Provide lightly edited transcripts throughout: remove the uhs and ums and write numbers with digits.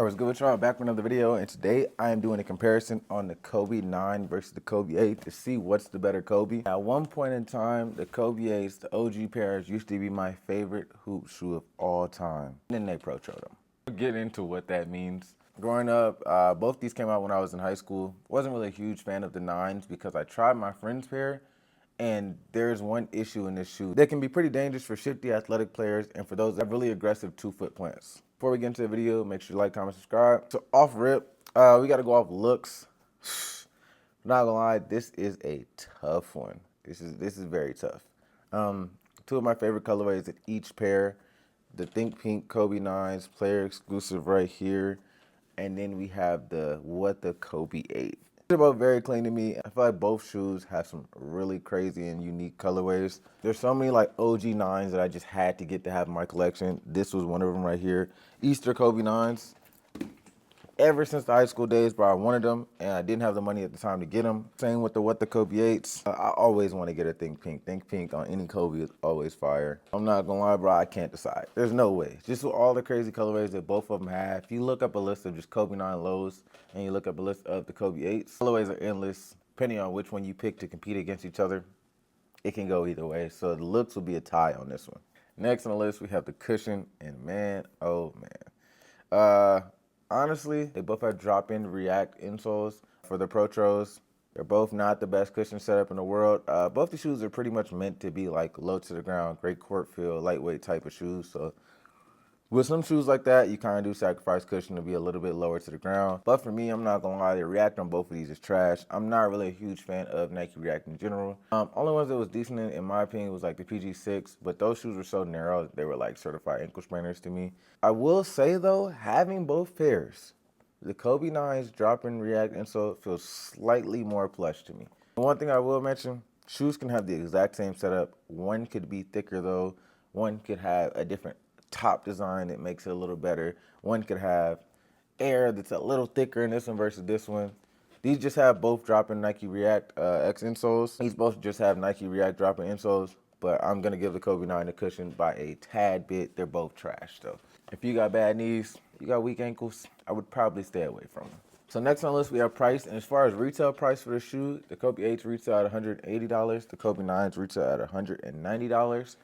what's good with y'all? Back with another video, and today I am doing a comparison on the Kobe 9 versus the Kobe 8 to see what's the better Kobe. At one point in time, the Kobe 8s, the OG pairs, used to be my favorite hoop shoe of all time. And then they pro-troed them. We'll get into what that means. Growing up, both these came out when I was in high school. Wasn't really a huge fan of the 9s because I tried my friend's pair, and there's one issue in this shoe. They can be pretty dangerous for shifty athletic players and for those that have really aggressive 2-foot plants. Before we get into the video, make sure you like, comment, subscribe. So off rip, we gotta go off looks. Not gonna lie, this is a tough one. This is very tough. Two of my favorite colorways in each pair. The Think Pink Kobe 9s, player exclusive right here. And then we have the Kobe 8. They're both very clean to me. I feel like both shoes have some really crazy and unique colorways. There's so many like OG 9s that I just had to get to have in my collection. This was one of them right here. Easter Kobe 9s. Ever since the high school days, bro, I wanted them, and I didn't have the money at the time to get them. Same with the Kobe 8s. I always want to get a Think Pink. Think Pink on any Kobe is always fire. I'm not gonna lie, bro, I can't decide. There's no way. Just with all the crazy colorways that both of them have, if you look up a list of just Kobe 9 lows, and you look up a list of the Kobe 8s, colorways are endless. Depending on which one you pick to compete against each other, it can go either way. So the looks will be a tie on this one. Next on the list, we have the cushion, and man, oh man. Honestly, they both have drop-in React insoles for the Protros. They're both not the best cushion setup in the world. Both the shoes are pretty much meant to be like low to the ground, great court feel, lightweight type of shoes. So with some shoes like that, you kind of do sacrifice cushion to be a little bit lower to the ground. But for me, I'm not gonna lie, the React on both of these is trash. I'm not really a huge fan of Nike React in general. Only ones that was decent in my opinion was like the PG6, but those shoes were so narrow, they were like certified ankle sprainers to me. I will say though, having both pairs, the Kobe 9s drop-in React insole feels slightly more plush to me. One thing I will mention, shoes can have the exact same setup. One could be thicker though. One could have a different top design that makes it a little better. One could have air that's a little thicker in this one versus this one. These just have both drop-in Nike React X insoles. These both just have Nike React drop-in insoles, but I'm gonna give the Kobe 9 the cushion by a tad bit. They're both trash though. If you got bad knees, you got weak ankles, I would probably stay away from them. So next on the list we have price, and as far as retail price for the shoe, the Kobe 8s retail at $180, the Kobe 9s retail at $190.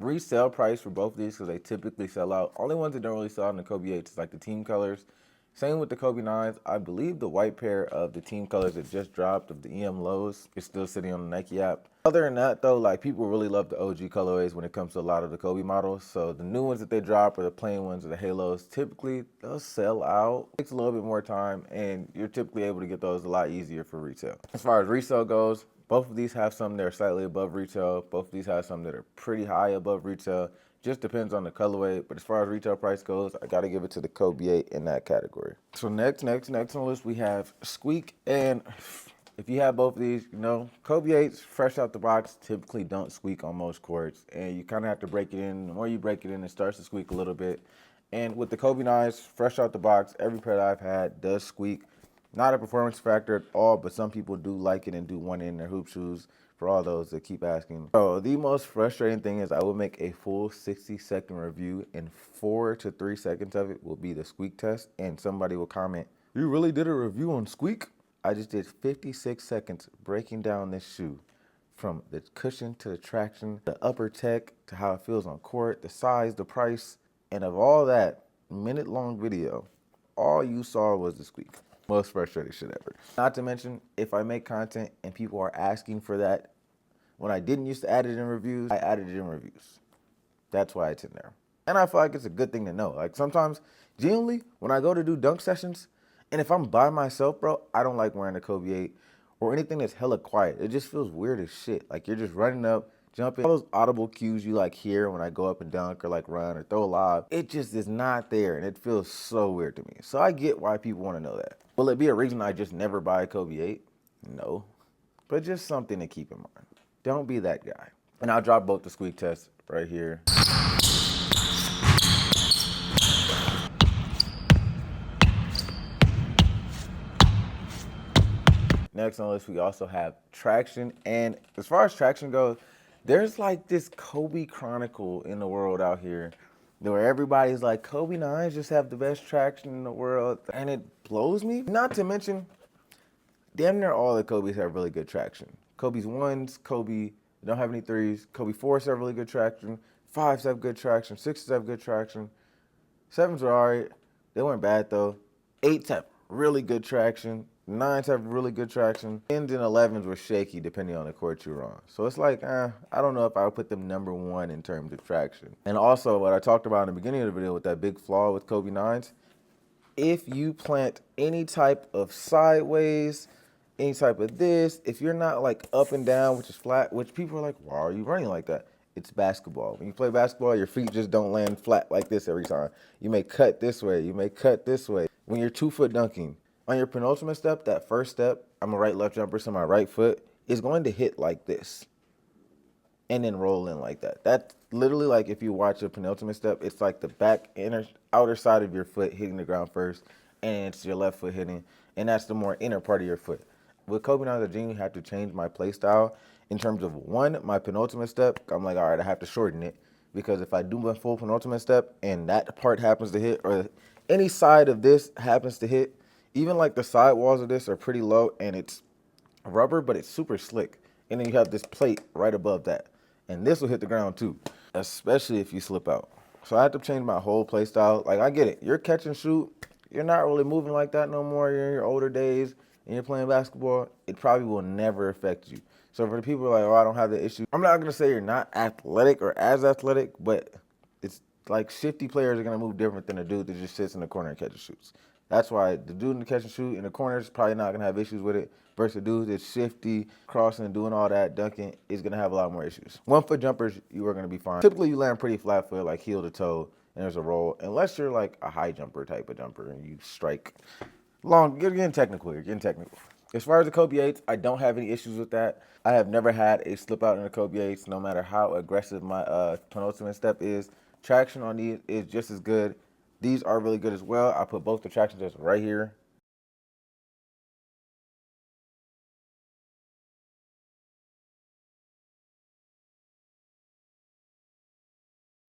Resale price for both of these, because they typically sell out. Only ones that don't really sell out in the Kobe 8s is like the team colors. Same with the Kobe 9s. I believe the white pair of the team colors that just dropped of the EM lows is still sitting on the Nike app. Other than that though, like people really love the OG colorways when it comes to a lot of the Kobe models. So the new ones that they drop or the plain ones or the halos, typically they'll sell out. It takes a little bit more time and you're typically able to get those a lot easier for retail. As far as resale goes, both of these have some that are slightly above retail. Both of these have some that are pretty high above retail. Just depends on the colorway. But as far as retail price goes, I gotta give it to the Kobe 8 in that category. So next on the list, we have Squeak. And if you have both of these, you know, Kobe 8s fresh out the box typically don't squeak on most courts. And you kind of have to break it in. The more you break it in, it starts to squeak a little bit. And with the Kobe 9s, fresh out the box, every pair that I've had does squeak. Not a performance factor at all, but some people do like it and do want it in their hoop shoes, for all those that keep asking. So the most frustrating thing is I will make a full 60-second review, and 4 to 3 seconds of it will be the squeak test, and somebody will comment, "You really did a review on Squeak?" I just did 56 seconds breaking down this shoe, from the cushion to the traction, the upper tech to how it feels on court, the size, the price, and of all that minute-long video, all you saw was the squeak. Most frustrating shit ever. Not to mention, if I make content and people are asking for that, when I didn't used to add it in reviews, I added it in reviews. That's why it's in there. And I feel like it's a good thing to know. Like sometimes, genuinely, when I go to do dunk sessions, and if I'm by myself, bro, I don't like wearing a Kobe 8 or anything that's hella quiet. It just feels weird as shit. Like you're just running up, jumping. All those audible cues you like hear when I go up and dunk or like run or throw a lob, it just is not there, and it feels so weird to me. So I get why people want to know that. Will it be a reason I just never buy a Kobe 8? No, but just something to keep in mind. Don't be that guy. And I'll drop both the squeak tests right here. Next on the list, we also have traction. And as far as traction goes, there's like this Kobe chronicle in the world out here where everybody's like, Kobe 9s just have the best traction in the world. And it blows me. Not to mention, damn near all the Kobe's have really good traction. Kobe's 1s, Kobe don't have any 3s. Kobe 4s have really good traction. 5s have good traction. 6s have good traction. 7s are all right. They weren't bad, though. 8s have really good traction. 9s have really good traction. 10s and 11s were shaky depending on the court you're on. So it's like, I don't know if I would put them number 1 in terms of traction. And also, what I talked about in the beginning of the video with that big flaw with Kobe 9s, if you plant any type of sideways, any type of this, if you're not like up and down, which is flat, which people are like, why are you running like that? It's basketball. When you play basketball, your feet just don't land flat like this every time. You may cut this way, you may cut this way. When you're 2-foot dunking, on your penultimate step, that first step, I'm a right-left jumper, so my right foot is going to hit like this and then roll in like that. That's literally like if you watch a penultimate step, it's like the back outer side of your foot hitting the ground first, and it's your left foot hitting, and that's the more inner part of your foot. With Kobe 9 the Genie, I had to change my play style in terms of, one, my penultimate step. I'm like, all right, I have to shorten it, because if I do my full penultimate step and that part happens to hit, or any side of this happens to hit, even like the side walls of this are pretty low and it's rubber, but it's super slick. And then you have this plate right above that. And this will hit the ground too, especially if you slip out. So I had to change my whole play style. Like, I get it. You're catch and shoot. You're not really moving like that no more. You're in your older days and you're playing basketball. It probably will never affect you. So for the people who are like, oh, I don't have the issue, I'm not going to say you're not athletic or as athletic, but it's like shifty players are going to move different than a dude that just sits in the corner and catches shoots. That's why the dude in the catch and shoot in the corner is probably not going to have issues with it, versus the dude that's shifty, crossing, doing all that, dunking, is going to have a lot more issues. 1-foot jumpers, you are going to be fine. Typically, you land pretty flat foot, like heel to toe, and there's a roll, unless you're like a high jumper type of jumper and you strike long. You're getting technical here, getting technical. As far as the Kobe 8s, I don't have any issues with that. I have never had a slip out in the Kobe 8s, no matter how aggressive my penultimate step is. Traction on these is just as good. These are really good as well. I put both the traction tests right here.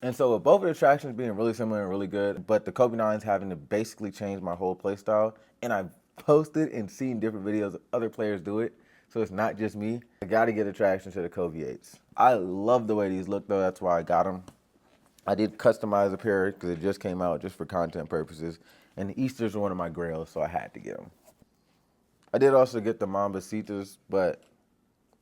And so with both of the tractions being really similar and really good, but the Kobe 9s having to basically change my whole play style, and I've posted and seen different videos of other players do it, so it's not just me. I gotta get a traction to the Kobe 8s. I love the way these look though, that's why I got them. I did customize a pair because it just came out just for content purposes, and the Easters are one of my grails, so I had to get them. I did also get the Mambasitas, but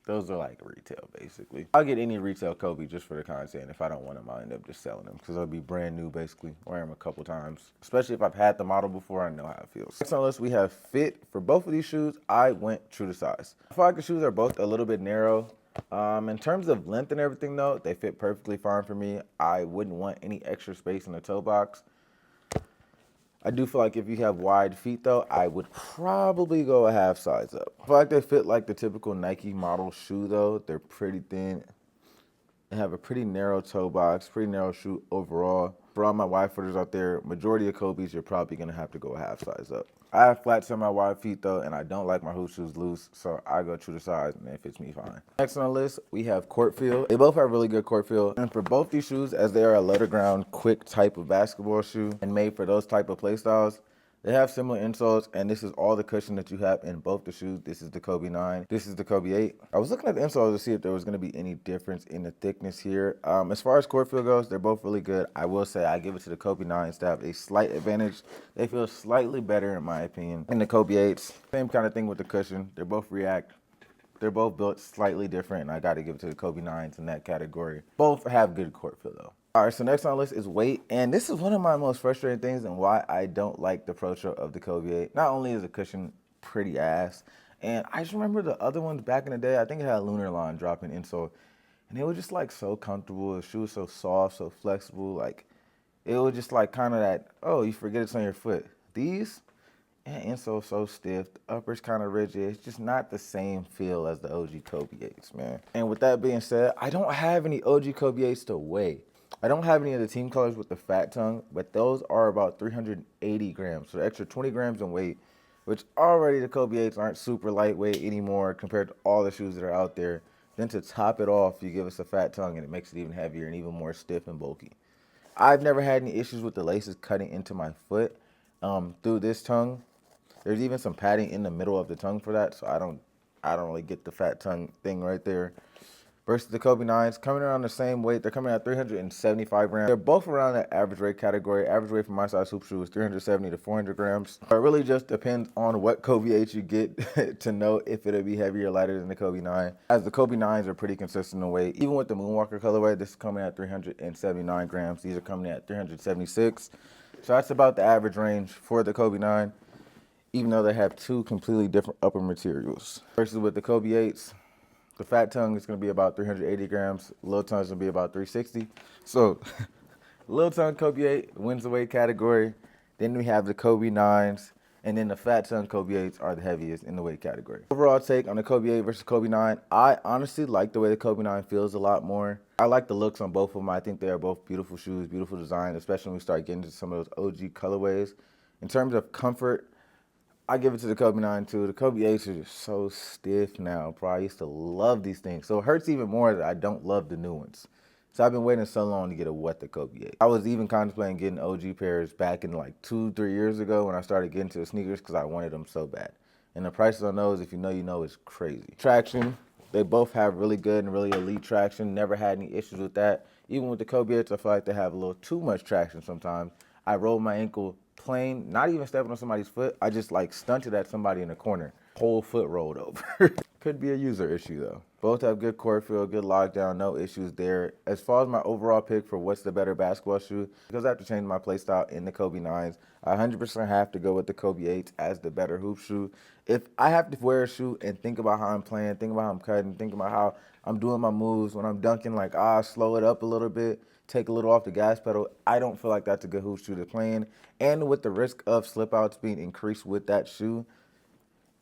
those are like retail, basically. I'll get any retail Kobe just for the content. If I don't want them, I'll end up just selling them because they'll be brand new, basically. Wear them a couple times, especially if I've had the model before, I know how it feels. Next on the list, we have fit. For both of these shoes, I went true to size. I feel like the shoes are both a little bit narrow. In terms of length and everything, though, they fit perfectly fine for me. I wouldn't want any extra space in the toe box. I do feel like if you have wide feet, though, I would probably go a half size up. I feel like they fit like the typical Nike model shoe, though. They're pretty thin. They have a pretty narrow toe box, pretty narrow shoe overall. For all my wide footers out there, majority of Kobe's, you're probably going to have to go a half size up. I have flat semi-wide feet, though, and I don't like my hoop shoes loose, so I go true to size, and it fits me fine. Next on the list, we have court feel. They both have really good court feel, and for both these shoes, as they are a letter-ground, quick type of basketball shoe and made for those type of play styles, they have similar insoles, and this is all the cushion that you have in both the shoes. This is the Kobe 9. This is the Kobe 8. I was looking at the insoles to see if there was going to be any difference in the thickness here. As far as court feel goes, they're both really good. I will say I give it to the Kobe 9s to have a slight advantage. They feel slightly better, in my opinion, than the Kobe 8s. Same kind of thing with the cushion. They're both React. They're both built slightly different, and I got to give it to the Kobe 9s in that category. Both have good court feel, though. All right, so next on the list is weight, and this is one of my most frustrating things and why I don't like the Pro Show of the Kobe 8. Not only is the cushion pretty ass, and I just remember the other ones back in the day, I think it had a Lunar Line dropping insole, and they were just like so comfortable. The shoe was so soft, so flexible, like it was just like kind of that, oh, you forget it's on your foot. These, insole so stiff, the upper's kind of rigid. It's just not the same feel as the OG Kobe 8s, man. And with that being said, I don't have any OG Kobe 8s to weigh. I don't have any of the team colors with the fat tongue, but those are about 380 grams, so the extra 20 grams in weight, which already the Kobe 8s aren't super lightweight anymore compared to all the shoes that are out there. Then to top it off, you give us a fat tongue and it makes it even heavier and even more stiff and bulky. I've never had any issues with the laces cutting into my foot through this tongue. There's even some padding in the middle of the tongue for that, so I don't really get the fat tongue thing right there. Versus the Kobe 9s, coming around the same weight. They're coming at 375 grams. They're both around the average weight category. Average weight for my size hoop shoe is 370 to 400 grams. It really just depends on what Kobe 8 you get to know if it'll be heavier or lighter than the Kobe 9. As the Kobe 9s are pretty consistent in weight. Even with the Moonwalker colorway, this is coming at 379 grams. These are coming at 376. So that's about the average range for the Kobe 9, even though they have two completely different upper materials. Versus with the Kobe 8s, the fat tongue is going to be about 380 grams. Low tongue is going to be about 360. So, low tongue Kobe 8 wins the weight category. Then we have the Kobe 9s. And then the fat tongue Kobe 8s are the heaviest in the weight category. Overall take on the Kobe 8 versus Kobe 9. I honestly like the way the Kobe 9 feels a lot more. I like the looks on both of them. I think they are both beautiful shoes, beautiful design, especially when we start getting into some of those OG colorways. In terms of comfort, I give it to the Kobe 9 too. The Kobe 8s are just so stiff now, bro. I used to love these things. So it hurts even more that I don't love the new ones. So I've been waiting so long to get a wet the Kobe 8. I was even contemplating getting OG pairs back in like 2-3 years ago when I started getting to the sneakers because I wanted them so bad. And the prices on those, if you know, is crazy. Traction, they both have really good and really elite traction. Never had any issues with that. Even with the Kobe 8s, I feel like they have a little too much traction sometimes. I roll my ankle plain, not even stepping on somebody's foot. I just like stunted at somebody in the corner. Whole foot rolled over. Could be a user issue though. Both have good core feel, good lockdown, no issues there. As far as my overall pick for what's the better basketball shoe, because I have to change my play style in the Kobe 9s, I 100% have to go with the Kobe 8s as the better hoop shoe. If I have to wear a shoe and think about how I'm playing, think about how I'm cutting, think about how I'm doing my moves, when I'm dunking, like, slow it up a little bit, take a little off the gas pedal, I don't feel like that's a good hoop shoe to play in. And with the risk of slip outs being increased with that shoe,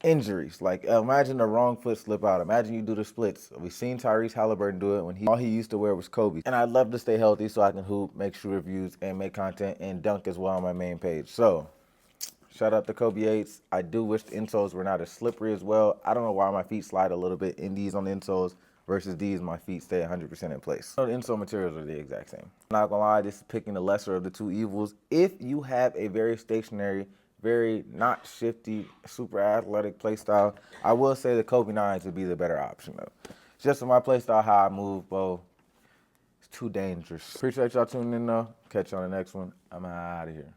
injuries. Like, imagine the wrong foot slip out. Imagine you do the splits. We've seen Tyrese Halliburton do it when all he used to wear was Kobe. And I'd love to stay healthy so I can hoop, make shoe reviews, and make content and dunk as well on my main page. So, shout out to Kobe 8s. I do wish the insoles were not as slippery as well. I don't know why my feet slide a little bit in these on the insoles versus these, my feet stay 100% in place. So the insole materials are the exact same. I'm not gonna lie, this is picking the lesser of the two evils. If you have a very stationary, very not shifty, super athletic play style, I will say the Kobe 9s would be the better option though. Just for my play style, how I move, bro, it's too dangerous. Appreciate y'all tuning in though. Catch you on the next one. I'm out of here.